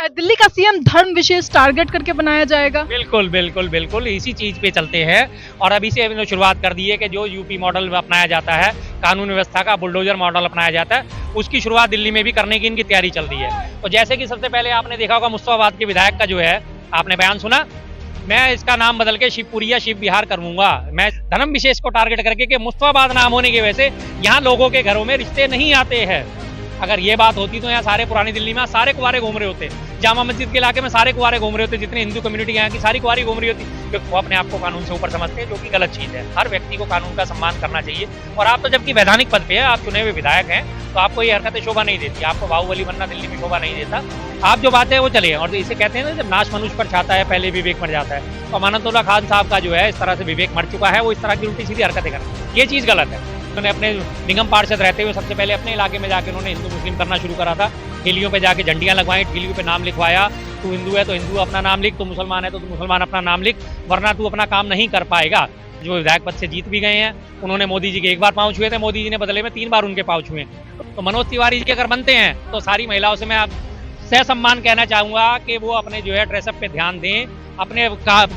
लगता है दिल्ली का सीएम धर्म विशेष टारगेट करके बनाया जाएगा? बिल्कुल बिल्कुल बिल्कुल इसी चीज पे चलते हैं। और अभी से इन्होंने शुरुआत कर दी है कि जो यूपी मॉडल अपनाया जाता है, कानून व्यवस्था का बुलडोजर मॉडल अपनाया जाता है, उसकी शुरुआत दिल्ली में भी करने की इनकी तैयारी चल रही है। तो जैसे कि सबसे पहले आपने देखा होगा मुस्तफाबाद के विधायक का जो है, आपने बयान सुना, मैं इसका नाम बदल के शिवपुरी या शिव बिहार करूंगा। मैं धर्म विशेष को टारगेट करके कि मुस्तफाबाद नाम होने की वजह से यहाँ लोगों के घरों में रिश्ते नहीं आते हैं। अगर ये बात होती तो यहाँ सारे पुरानी दिल्ली में सारे कुंवारे घूम रहे होते, जामा मस्जिद के इलाके में सारे कुंवारे घूम रहे होते, जितने हिंदू कम्युनिटी यहाँ की सारी कुंवारी घूम रही होती, क्योंकि वो अपने आप को कानून से ऊपर समझते हैं, जो कि गलत चीज़ है। हर व्यक्ति को कानून का सम्मान करना चाहिए। और आप तो जबकि वैधानिक पद पे है, आप चुने हुए विधायक हैं, तो आपको ये हरकतें शोभा नहीं देती, आपको बाहुबली बनना दिल्ली में शोभा नहीं देता। आप जो बात है वो चले। और इसे कहते हैं ना, जब नाश मनुष्य पर छाता है पहले विवेक मर जाता है। तो अमानतुल्लाह खान साहब का जो है इस तरह से विवेक मर चुका है, वो इस तरह की उल्टी सीधी हरकतें कर, ये चीज़ गलत है। उन्होंने अपने निगम पार्षद रहते हुए सबसे पहले अपने इलाके में जाके उन्होंने हिंदू मुस्लिम करना शुरू करा था। ठेलियों पे जाके झंडियां लगवाई, ठेलियों पे नाम लिखवाया, तू हिंदू है तो हिंदू अपना नाम लिख, तू मुसलमान है तो तू मुसलमान अपना नाम लिख, वरना तू अपना काम नहीं कर पाएगा। जो विधायक पद से जीत भी गए हैं, उन्होंने मोदी जी के एक बार पाँव छुए थे, मोदी जी ने बदले में 3 बार उनके पाँव छुए। तो मनोज तिवारी जी अगर बनते हैं तो सारी महिलाओं से मैं आप सहसम्मान कहना चाहूंगा कि वो अपने जो है ड्रेसअप पे ध्यान दें, अपने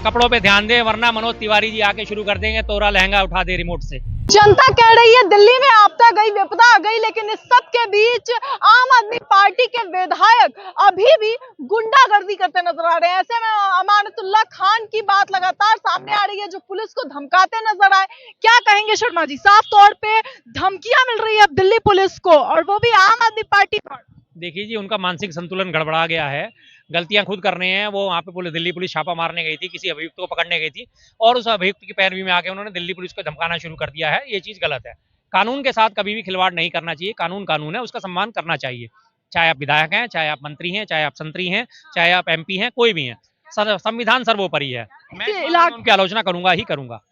कपड़ों पे ध्यान दें, वरना मनोज तिवारी जी आके शुरू कर देंगे तोरा लहंगा उठा दे रिमोट से। जनता कह रही है दिल्ली में आपदा गई, विपदा आ गई, लेकिन इस सब के बीच आम आदमी पार्टी के विधायक अभी भी गुंडागर्दी करते नजर आ रहे हैं। ऐसे में अमानतुल्लाह खान की बात लगातार सामने आ रही है, जो पुलिस को धमकाते नजर आए। क्या कहेंगे शर्मा जी? साफ तौर पे धमकियां मिल रही है अब दिल्ली पुलिस को, और वो भी आम आदमी पार्टी पर। देखिए जी, उनका मानसिक संतुलन गड़बड़ा गया है, गलतियां खुद कर रहे हैं। वो वहाँ पे दिल्ली पुलिस छापा मारने गई थी, किसी अभियुक्त को पकड़ने गई थी, और उस अभियुक्त की पैरवी में आके उन्होंने दिल्ली पुलिस को धमकाना शुरू कर दिया है। ये चीज़ गलत है। कानून के साथ कभी भी खिलवाड़ नहीं करना चाहिए। कानून कानून है, उसका सम्मान करना चाहिए। चाहे आप विधायक हैं, चाहे आप मंत्री हैं, चाहे आप संतरी हैं, चाहे आप MP हैं, कोई भी हैं, संविधान सर्वोपरि है। मैं उनकी आलोचना करूंगा ही करूंगा।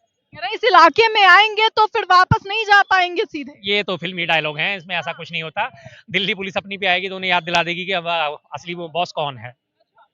इस इलाके में आएंगे तो फिर वापस नहीं जा पाएंगे सीधे। ये तो फिल्मी डायलॉग हैं, इसमें ऐसा कुछ नहीं होता। दिल्ली पुलिस अपनी पे आएगी तो उन्हें याद दिला देगी कि अब असली वो बॉस कौन है।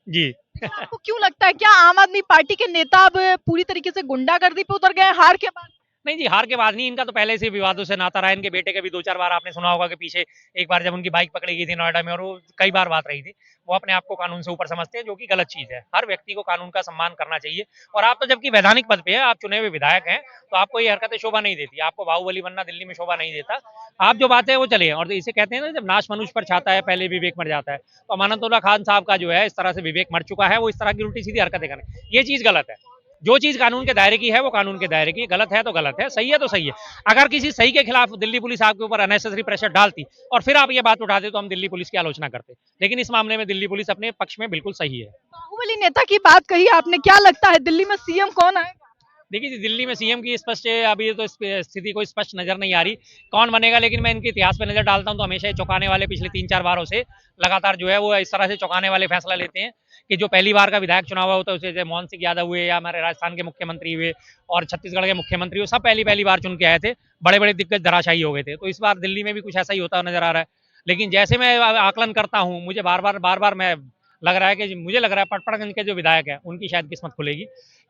जी। आपको क्यों लगता है, क्या आम आदमी पार्टी के नेता अब पूरी तरीके से गुंडागर्दी पे उतर गए हार के बाद? नहीं जी, हार के बाद नहीं, इनका तो पहले से विवादों से नाता रहा है। इनके बेटे के भी 2-4 बार आपने सुना होगा कि पीछे एक बार जब उनकी बाइक पकड़ी गई थी नोएडा में, और वो कई बार बात रही थी। वो अपने आप को कानून से ऊपर समझते हैं, जो कि गलत चीज़ है। हर व्यक्ति को कानून का सम्मान करना चाहिए। और आप तो जबकि वैधानिक पद पे है, आप चुने हुए विधायक हैं, तो आपको ये हरकतें शोभा नहीं देती, आपको बाहुबली बनना दिल्ली में शोभा नहीं देता। आप जो बात है वो चले। और इसे कहते हैं ना, जब नाश मनुष्य पर छाता है पहले विवेक मर जाता है। तो अमानतुल्लाह खान साहब का जो है इस तरह से विवेक मर चुका है, वो इस तरह की उल्टी सीधी हरकतें करें, ये चीज़ गलत है। जो चीज़ कानून के दायरे की है वो कानून के दायरे की, गलत है तो गलत है, सही है तो सही है। अगर किसी सही के खिलाफ दिल्ली पुलिस आपके ऊपर अननेसेसरी प्रेशर डालती और फिर आप ये बात उठाते, तो हम दिल्ली पुलिस की आलोचना करते। लेकिन इस मामले में दिल्ली पुलिस अपने पक्ष में बिल्कुल सही है। बाहुबली नेता की बात कही आपने, क्या लगता है दिल्ली में सीएम कौन आएगा? देखिए जी, दिल्ली में CM की स्पष्ट अभी तो स्थिति कोई स्पष्ट नजर नहीं आ रही कौन बनेगा। लेकिन मैं इनके इतिहास पे नजर डालता हूं तो हमेशा चौंकाने वाले, पिछले 3-4 बारों से लगातार जो है वो इस तरह से चौंकाने वाले फैसला लेते हैं कि जो पहली बार का विधायक चुनाव होता है, उसे मोहन सिंह यादव हुए या हमारे राजस्थान के मुख्यमंत्री हुए और छत्तीसगढ़ के मुख्यमंत्री हुए, सब पहली बार चुन के आए थे, बड़े बड़े दिग्गज धराशायी हो गए थे। तो इस बार दिल्ली में भी कुछ ऐसा ही होता नजर आ रहा है। लेकिन जैसे मैं आकलन करता हूँ, मुझे बार बार मैं लग रहा है कि मुझे लग रहा है पटपड़गंज के जो विधायक है उनकी शायद किस्मत खुलेगी,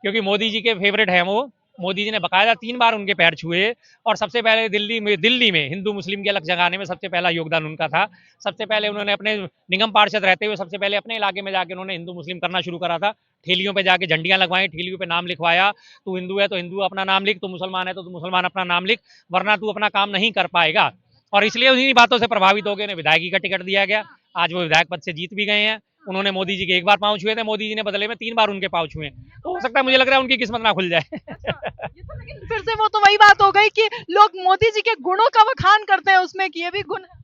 क्योंकि मोदी जी के फेवरेट हैं वो। मोदी जी ने बकायदा 3 बार उनके पैर छुए, और सबसे पहले दिल्ली में हिंदू मुस्लिम के अलग जगाने में सबसे पहला योगदान उनका था। सबसे पहले उन्होंने अपने निगम पार्षद रहते हुए सबसे पहले अपने इलाके में जाके उन्होंने हिंदू मुस्लिम करना शुरू करा था। ठेलियों पे जाके झंडियां लगवाई, ठेलियों पे नाम लिखवाया, तू हिंदू है तो हिंदू अपना नाम लिख, तू मुसलमान है तो तू मुसलमान अपना नाम लिख, वरना तू अपना काम नहीं कर पाएगा। और इसलिए उन्हीं बातों से प्रभावित हो गए, उन्हें विधायकी का टिकट दिया गया। आज वो विधायक पद से जीत भी गए हैं। उन्होंने मोदी जी के एक बार पाँव छुए थे, मोदी जी ने बदले में 3 बार उनके पाँव छुए। तो हो सकता है, मुझे लग रहा है उनकी किस्मत ना खुल जाए। ये तो लेकिन फिर से वो तो वही बात हो गई कि लोग मोदी जी के गुणों का बखान करते हैं उसमें, कि ये भी गुण है।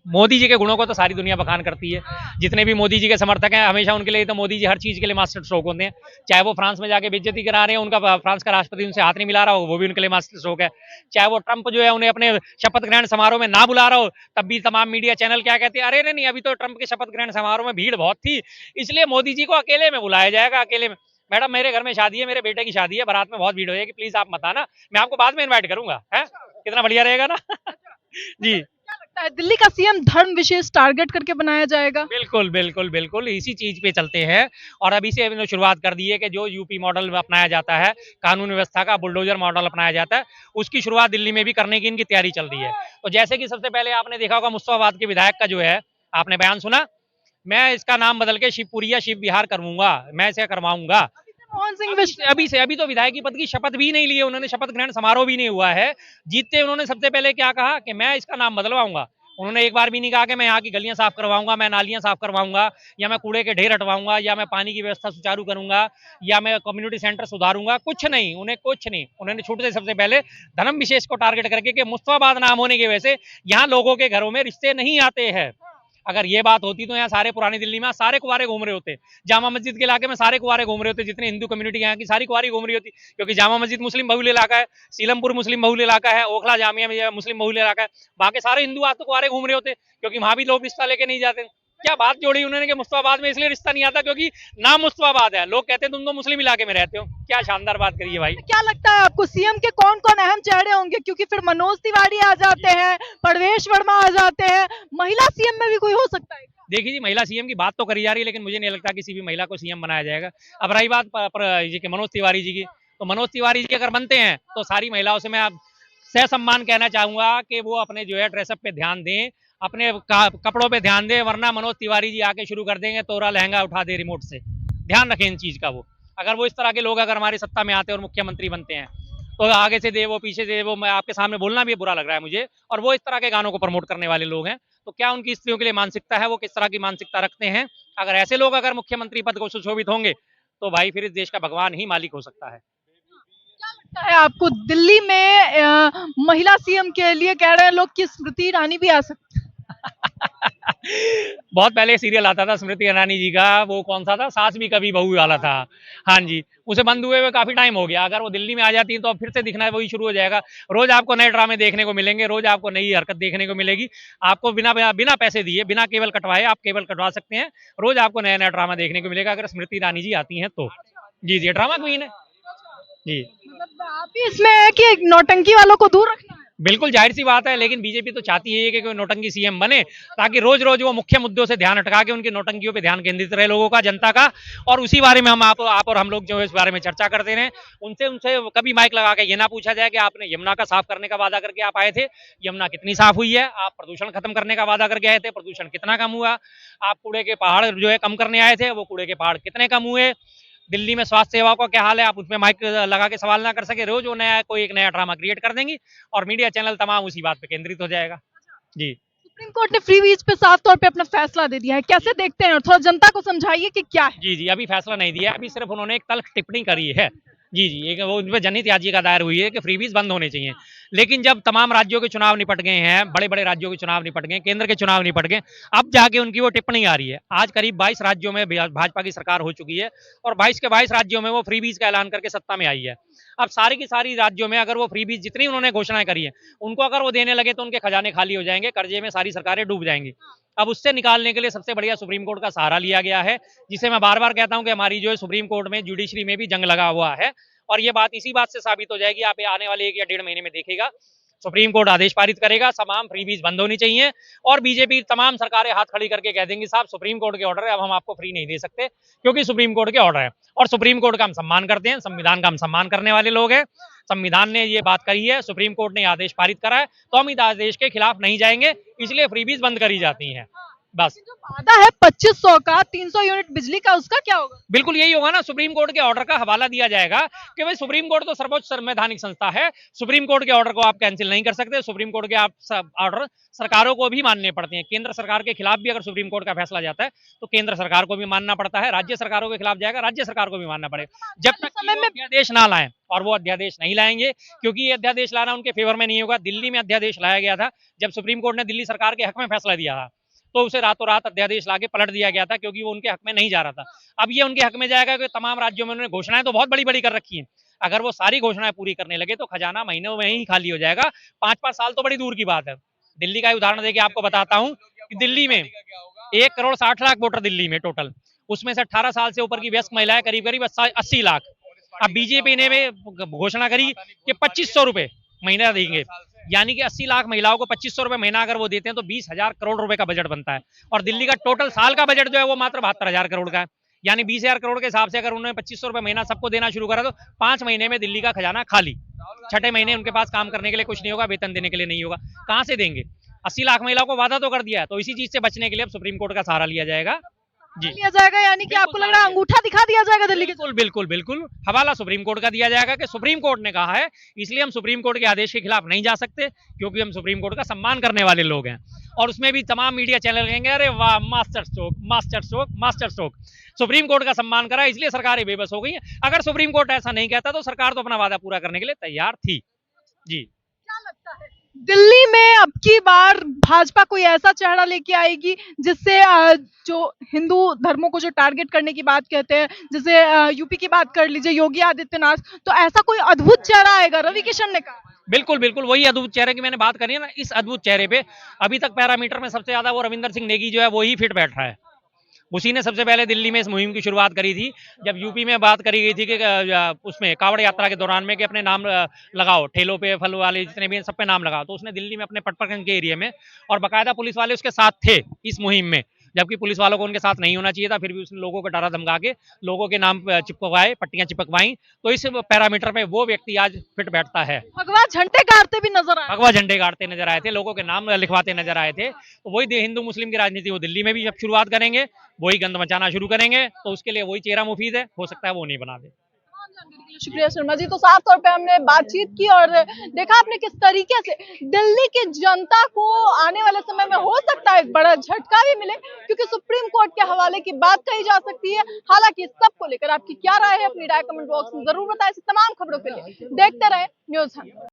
मोदी जी के गुणों को तो सारी दुनिया बखान करती है। जितने भी मोदी जी के समर्थक हैं, हमेशा उनके लिए तो मोदी जी हर चीज़ के लिए मास्टर स्ट्रोक होते हैं। चाहे वो फ्रांस में जाके बेइज्जती करा रहे हैं, उनका फ्रांस का राष्ट्रपति उनसे हाथ नहीं मिला रहा हो, वो भी उनके लिए मास्टर स्ट्रोक है। चाहे वो ट्रंप जो है उन्हें अपने शपथ ग्रहण समारोह में ना बुला रहा हो, तब भी तमाम मीडिया चैनल क्या कहते हैं, अरे नहीं, अभी तो ट्रंप के शपथ ग्रहण समारोह में भीड़ बहुत थी, इसलिए मोदी जी को अकेले में बुलाया जाएगा, अकेले में। मैडम, मेरे घर में शादी है, मेरे बेटे की शादी है, बारात में बहुत भीड़ हो जाएगी, प्लीज आप मत आना, मैं आपको बाद में इन्वाइट करूंगा। है कितना बढ़िया रहेगा ना। जी। क्या लगता है दिल्ली का सीएम धर्म विशेष टारगेट करके बनाया जाएगा? बिल्कुल बिल्कुल बिल्कुल इसी चीज पे चलते हैं। और अभी से इन्होंने शुरुआत कर दी है कि जो यूपी मॉडल अपनाया जाता है, कानून व्यवस्था का बुलडोजर मॉडल अपनाया जाता है, उसकी शुरुआत दिल्ली में भी करने की इनकी तैयारी चल रही है। तो जैसे कि सबसे पहले आपने देखा होगा मुस्तफाबाद के विधायक का जो है, आपने बयान सुना, मैं इसका नाम बदल के शिवपुरी या शिव विहार करूंगा, मैं इसे करवाऊंगा। मोहन सिंह अभी तो विधायक की पद की शपथ भी नहीं लिए उन्होंने, शपथ ग्रहण समारोह भी नहीं हुआ है। जीतते उन्होंने सबसे पहले क्या कहा कि मैं इसका नाम बदलवाऊंगा। उन्होंने एक बार भी नहीं कहा कि मैं यहाँ की गलियां साफ करवाऊंगा, मैं नालियां साफ करवाऊंगा, या मैं कूड़े के ढेर हटवाऊंगा, या मैं पानी की व्यवस्था सुचारू करूंगा, या मैं कम्युनिटी सेंटर सुधारूंगा। कुछ नहीं, उन्हें कुछ नहीं। उन्होंने छूट से सबसे पहले धर्म विशेष को टारगेट करके कि मुस्तफाबाद नाम होने की वजह से यहाँ लोगों के घरों में रिश्ते नहीं आते हैं। अगर ये बात होती तो यहाँ सारे पुरानी दिल्ली में सारे कुंवारे घूम रहे होते, जामा मस्जिद के इलाके में सारे कुंवारे घूम रहे होते, जितने हिंदू कम्युनिटी यहाँ की सारी कुंवारी घूम रही होती, क्योंकि जामा मस्जिद मुस्लिम बहुल इलाका है, सीलमपुर मुस्लिम बहुल इलाका है, ओखला जामिया में मुस्लिम बहुल इलाका है, वहाँ के सारे हिंदू आज तो कुंवारे घूम रहे होते, क्योंकि वहाँ भी लोग रिश्ता लेके नहीं जाते। क्या बात जोड़ी उन्होंने कि मुस्तफाबाद में इसलिए रिश्ता नहीं आता क्योंकि नाम मुस्तफाबाद है, लोग कहते हैं तुम तो मुस्लिम इलाके में रहते हो। क्या शानदार बात करिए भाई। क्या लगता है आपको सीएम के कौन कौन अहम चेहरे होंगे, क्योंकि फिर मनोज तिवारी आ जाते हैं, परवेश वर्मा आ जाते हैं, महिला सीएम में भी कोई हो सकता है? देखिए जी, महिला सीएम की बात तो करी जा रही है, लेकिन मुझे नहीं लगता किसी भी महिला को सीएम बनाया जाएगा। अब रही बात मनोज तिवारी जी की, तो मनोज तिवारी जी अगर बनते हैं तो सारी महिलाओं से मैं आप सहसम्मान कहना चाहूंगा कि वो अपने जो है ड्रेसअप पे ध्यान दें, अपने कपड़ों पे ध्यान दें, वरना मनोज तिवारी जी आके शुरू कर देंगे तोरा लहंगा उठा दे रिमोट से। ध्यान रखें इन चीज का। वो अगर वो इस तरह के लोग अगर हमारी सत्ता में आते हैं और मुख्यमंत्री बनते हैं तो आगे से दे वो पीछे से वो, मैं आपके सामने बोलना भी बुरा लग रहा है मुझे, और वो इस तरह के गानों को प्रमोट करने वाले लोग हैं, तो क्या उनकी स्त्रियों के लिए मानसिकता है, वो किस तरह की मानसिकता रखते हैं? अगर ऐसे लोग अगर मुख्यमंत्री पद को सुशोभित होंगे तो भाई फिर इस देश का भगवान ही मालिक हो सकता है। लगता है आपको दिल्ली में महिला सीएम के लिए कह रहे हैं लोग कि स्मृति ईरानी भी आ सकती है? बहुत पहले सीरियल आता था स्मृति ईरानी जी का, वो कौन सा था, सास भी कभी बहू वाला था। हाँ जी, उसे बंद हुए काफी टाइम हो गया। अगर वो दिल्ली में आ जाती है तो अब फिर से दिखना वही शुरू हो जाएगा। रोज आपको नए ड्रामे देखने को मिलेंगे, रोज आपको नई हरकत देखने को मिलेगी। आपको बिना बिना पैसे दिए, बिना केबल कटवाए आप केबल कटवा सकते हैं। रोज आपको नया नया ड्रामा देखने को मिलेगा अगर स्मृति ईरानी जी आती हैं तो। जी जी, ड्रामा क्वीन है जी। मतलब आप ही इसमें है कि नौटंकी वालों को दूर रखना है? बिल्कुल जाहिर सी बात है, लेकिन बीजेपी तो चाहती है कि कोई नौटंकी सीएम बने, ताकि रोज रोज वो मुख्य मुद्दों से ध्यान हटका के उनकी नौटंकियों पे ध्यान केंद्रित रहे लोगों का, जनता का, और उसी बारे में आप और हम लोग जो है इस बारे में चर्चा करते रहे। उनसे उनसे कभी माइक लगा के ये ना पूछा जाए कि आपने यमुना का साफ करने का वादा करके आप आए थे, यमुना कितनी साफ हुई है? आप प्रदूषण खत्म करने का वादा करके आए थे, प्रदूषण कितना कम हुआ? आप कूड़े के पहाड़ जो है कम करने आए थे, वो कूड़े के पहाड़ कितने कम हुए? दिल्ली में स्वास्थ्य सेवा का क्या हाल है? आप उसमें माइक लगा के सवाल ना कर सके, रोज वो नया कोई एक नया ड्रामा क्रिएट कर देंगी और मीडिया चैनल तमाम उसी बात पे केंद्रित हो जाएगा। जी, सुप्रीम कोर्ट ने फ्री बीज पे साफ तौर पे अपना फैसला दे दिया है, कैसे देखते हैं? और थोड़ा जनता को समझाइए कि क्या है। जी, जी, अभी फैसला नहीं दिया, अभी सिर्फ उन्होंने एक तल्ख टिप्पणी करी है। जी, जी, एक वो उनपे जनहित याचिका दायर हुई है कि फ्रीबीज बंद होने चाहिए। लेकिन जब तमाम राज्यों के चुनाव निपट गए हैं, बड़े-बड़े राज्यों के चुनाव निपट गए, केंद्र के चुनाव निपट गए, अब जाके उनकी वो टिप्पणी आ रही है। आज करीब 22 राज्यों में भाजपा की सरकार हो चुकी है और 22 के 22 राज्यों में वो फ्रीबीज का ऐलान करके सत्ता में आई है। अब सारी की सारी राज्यों में अगर वो फ्रीबीज जितनी उन्होंने घोषणाएं करी है, उनको अगर वो देने लगे तो उनके खजाने खाली हो जाएंगे, कर्जे में सारी सरकारें डूब जाएंगी। अब उससे निकालने के लिए सबसे बढ़िया सुप्रीम कोर्ट का सहारा लिया गया है, जिसे मैं बार-बार कहता हूं कि हमारी जो है सुप्रीम कोर्ट में, जुडिशरी में भी जंग लगा हुआ है, और ये बात इसी बात से साबित हो जाएगी। आप आने वाले 1 या 1.5 महीने में देखिएगा, सुप्रीम कोर्ट आदेश पारित करेगा, तमाम फ्रीबीज बंद होनी चाहिए, और बीजेपी तमाम सरकारें हाथ खड़ी करके कह देंगी साहब सुप्रीम कोर्ट के ऑर्डर है, अब हम आपको फ्री नहीं दे सकते क्योंकि सुप्रीम कोर्ट के ऑर्डर है। और सुप्रीम कोर्ट का हम सम्मान करते हैं, संविधान का हम सम्मान करने वाले लोग हैं। संविधान ने ये बात कही है, सुप्रीम कोर्ट ने आदेश पारित करा है, तो हम इस आदेश के खिलाफ नहीं जाएंगे, इसलिए फ्रीबीज बंद करी जाती है बस। जो वादा है 2500 का, 300 यूनिट बिजली का, उसका क्या होगा? बिल्कुल यही होगा ना, सुप्रीम कोर्ट के ऑर्डर का हवाला दिया जाएगा कि भाई सुप्रीम कोर्ट तो सर्वोच्च संवैधानिक संस्था है, सुप्रीम कोर्ट के ऑर्डर को आप कैंसिल नहीं कर सकते। सुप्रीम कोर्ट के आप ऑर्डर सरकारों को भी मानने पड़ते हैं। केंद्र सरकार के खिलाफ भी अगर सुप्रीम कोर्ट का फैसला जाता है तो केंद्र सरकार को भी मानना पड़ता है, राज्य सरकारों के खिलाफ जाएगा, राज्य सरकार को भी मानना पड़ेगा, जब तक समय में अध्यादेश ना लाएं। और वो अध्यादेश नहीं लाएंगे क्योंकि ये अध्यादेश लाना उनके फेवर में नहीं होगा। दिल्ली में अध्यादेश लाया गया था जब सुप्रीम कोर्ट ने दिल्ली सरकार के हक में फैसला दिया था, तो उसे रातों रात अध्यादेश लाके पलट दिया गया था क्योंकि वो उनके हक में नहीं जा रहा था। अब ये उनके हक में जाएगा कि तमाम राज्यों में उन्होंने घोषणाएं तो बहुत बड़ी बड़ी कर रखी हैं, अगर वो सारी घोषणाएं पूरी करने लगे तो खजाना महीनों में ही खाली हो जाएगा। 5-5 साल तो बड़ी दूर की बात है। दिल्ली का उदाहरण देके आपको बताता हूँ कि दिल्ली में 1,60,00,000 वोटर दिल्ली में टोटल, उसमें से 18 साल से ऊपर की वयस्क महिलाएं करीब करीब 80 लाख। अब बीजेपी ने घोषणा करी कि 2500 रुपए महीना देंगे, यानी कि 80 लाख महिलाओं को 2500 रुपए महीना अगर वो देते हैं तो 20,000 करोड़ रुपए का बजट बनता है। और दिल्ली का टोटल साल का बजट जो है वो मात्र 72,000 करोड़ का है, यानी 20,000 करोड़ के हिसाब से अगर उन्होंने 2500 रुपए महीना सबको देना शुरू करा तो 5 महीने में दिल्ली का खजाना खाली। 6ठे महीने उनके पास काम करने के लिए कुछ नहीं होगा, वेतन देने के लिए नहीं होगा, कहां से देंगे? 80 लाख महिलाओं को वादा तो कर दिया है, तो इसी चीज से बचने के लिए अब सुप्रीम कोर्ट का सहारा लिया जाएगा। जी, लिया जाएगा, यानी कि आपको लग रहा है अंगूठा दिखा दिया जाएगा दिल्ली के? बिल्कुल बिल्कुल बिल्कुल, हवाला सुप्रीम कोर्ट का दिया जाएगा कि सुप्रीम कोर्ट ने कहा है, इसलिए हम सुप्रीम कोर्ट के आदेश के खिलाफ नहीं जा सकते, क्योंकि हम सुप्रीम कोर्ट का सम्मान करने वाले लोग हैं। और उसमें भी तमाम मीडिया चैनल कहेंगे अरे वाह, master stroke, master stroke, master stroke. Supreme court का सम्मान करा, इसलिए सरकारें बेबस हो गई हैं। अगर सुप्रीम कोर्ट ऐसा नहीं कहता तो सरकार तो अपना वादा पूरा करने के लिए तैयार थी। जी, क्या लगता है दिल्ली में अब की बार भाजपा कोई ऐसा चेहरा लेके आएगी जिससे जो हिंदू धर्मों को जो टारगेट करने की बात कहते हैं, जैसे यूपी की बात कर लीजिए, योगी आदित्यनाथ, तो ऐसा कोई अद्भुत चेहरा आएगा? रवि किशन ने कहा। बिल्कुल बिल्कुल, वही अद्भुत चेहरे की मैंने बात करी है ना। इस अद्भुत चेहरे पे अभी तक पैरामीटर में सबसे ज्यादा वो रविंदर सिंह नेगी जो है वो ही फिट बैठ रहा है। उसी ने सबसे पहले दिल्ली में इस मुहिम की शुरुआत करी थी, जब यूपी में बात करी गई थी कि उसमें कांवड़ यात्रा के दौरान में कि अपने नाम लगाओ, ठेलों पे फल वाले जितने भी हैं सब पे नाम लगाओ, तो उसने दिल्ली में अपने पटपरगंज के एरिया में, और बाकायदा पुलिस वाले उसके साथ थे इस मुहिम में, जबकि पुलिस वालों को उनके साथ नहीं होना चाहिए था, फिर भी उसने लोगों को डरा धमका के लोगों के नाम चिपकवाए, पट्टियां चिपकवाई। तो इस पैरामीटर में वो व्यक्ति आज फिट बैठता है। भगवा झंडे गाड़ते भी नजर आए, भगवा झंडे गाड़ते नजर आए थे, लोगों के नाम लिखवाते नजर आए थे। तो वही हिंदू मुस्लिम की राजनीति वो दिल्ली में भी जब शुरुआत करेंगे, वही गंद मचाना शुरू करेंगे, तो उसके लिए वही चेहरा मुफीद है, हो सकता है वो नहीं बना दे। शुक्रिया शर्मा जी। तो साफ तौर पे हमने बातचीत की और देखा आपने किस तरीके से दिल्ली की जनता को आने वाले समय में हो सकता है एक बड़ा झटका भी मिले, क्योंकि सुप्रीम कोर्ट के हवाले की बात कही जा सकती है। हालांकि सबको लेकर आपकी क्या राय है, अपनी राय कमेंट बॉक्स में जरूर बताएं। ऐसी तमाम खबरों के लिए देखते रहे न्यूज़ 100।